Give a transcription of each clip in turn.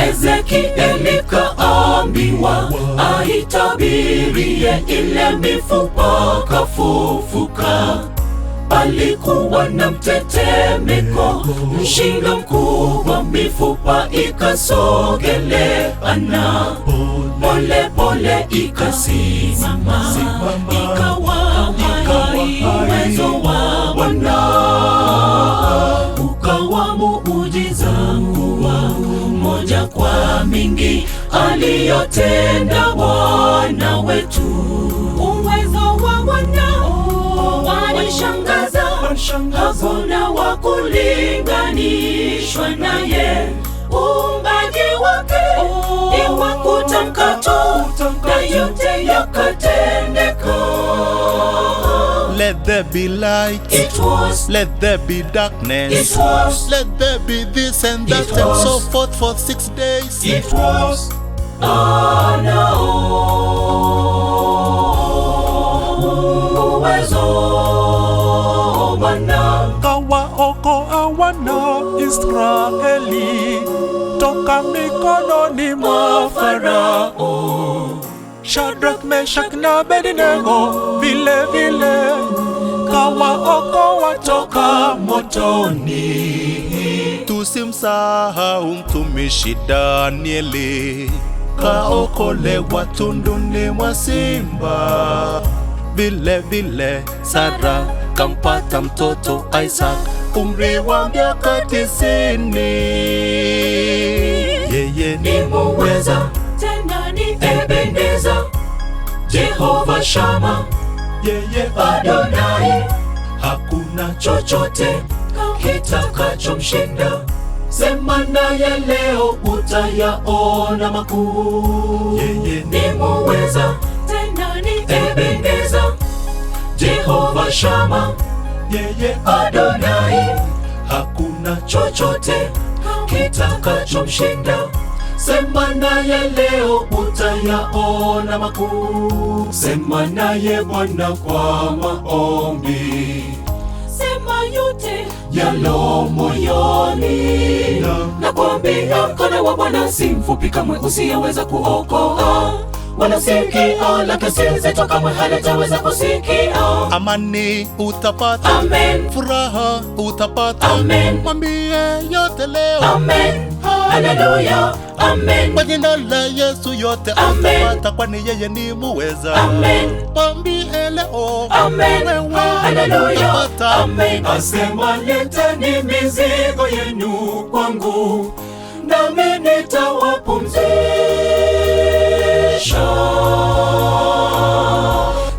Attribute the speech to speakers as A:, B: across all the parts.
A: Ezekieli kaambiwa aitabirie ile mifupa kafufuka. Palikuwa na mtetemeko, mshindo mkubwa, mifupa ikasogeleana, pole pole ikasimama, ikawa hai. Uwezo wa Bwana ukawa muujiza mkubwa, moja kwa mingi aliyotenda Bwana wetu. Uwezo wa Bwana wanishangaza, hakuna wa kulinganishwa naye. Uumbaji wake ni wa kutamka tu, na yote yakatendeka.
B: Let there be light,
A: It was.
B: Let there be darkness,
A: It was.
B: Let there be this and that
A: It
B: and
A: was.
B: so forth for 6 days.
A: It was. Uwezo Bwana
B: Kawaokoa wana Israeli toka mikononi mwa Farao. Shadrach, Meshach na Abednego vile vile kawaokoa toka motoni. Tusimsahau mtumishi Danieli, kaokolewa tunduni mwa simba. Vile vile Sara kampata mtoto Isaac, umri wa miaka 90. Yeye
A: ni muweza, tena ni Ebeneza, Jehova Shama,
B: yeye
A: Adonai.
B: hakuna
A: Chochote kitakachomshinda, sema naye leo utayaona makuu.
B: Yeye
A: ni muweza, tena ni Ebeneza, Jehova Shama,
B: yeye
A: Adonai.
B: hakuna
A: Chochote kitakachomshinda, sema naye leo utayaona makuu. Sema naye Bwana kwa maombi, sema yote yalo moyoni. Nakwambia mkono wa Bwana si mfupi kamwe usiyeweza kuokoa, wala sikio lake si zito kamwe halitaweza kusikia.
B: amani utapata,
A: Amen.
B: furaha utapata,
A: Amen.
B: mwambie yote leo.
A: Amen. Haleluya. Amen.
B: Kwa jina la Yesu yote
A: Amen.
B: utapata, kwani yeye ni muweza.
A: Amen.
B: Mwambie leo.
A: Amen.
B: Wewe
A: Haleluya.
B: utapata.
A: Amen. Asema leteni mizigo yenu kwangu, nami nitawapumzisha.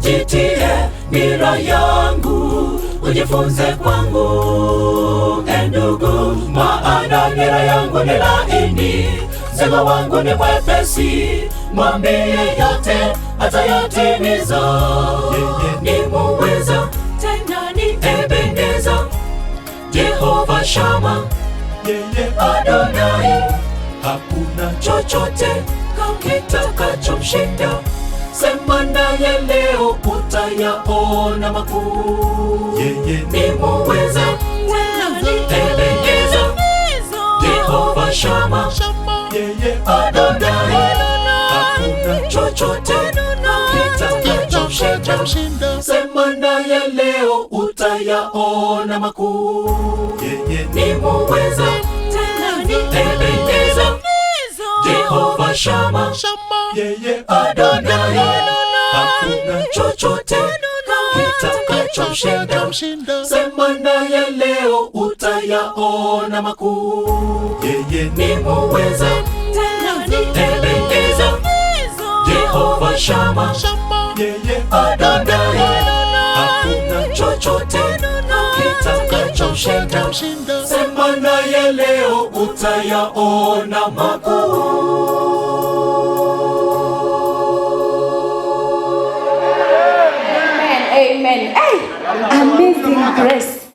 A: Jitie nira yangu, ujifunze kwangu, ndugu, maana nira yangu ni laini, mzigo wangu ni mwepesi. Mwambie yote atayatimiza. Yeye ni muweza, tena ni Ebeneza, Jehova Shama,
B: Yeye
A: Adonai.
B: hakuna
A: Chochote kitakachomshinda, sema naye leo utayaona makuu.
B: Yeye
A: ni muweza, tena ni Ebeneza, Jehova Shama,
B: yeye
A: Adonai.
B: hakuna
A: Chochote kitakachomshinda, sema naye leo utayaona makuu.
B: Yeye
A: ni muweza, tena ni Ebeneza, Jehova Shama,
B: yeye
A: Adonai.
B: hakuna
A: Chochote kitakachomshinda, sema naye leo utayaona makuu.
B: yeye
A: ni muweza, tena ni Ebeneza, Jehova Shama,
B: yeye
A: Adonai.
B: hakuna
A: Chochote kitakachomshinda, sema naye leo utayaona makuu.
C: Amen. Amen. Hey, amazing grace.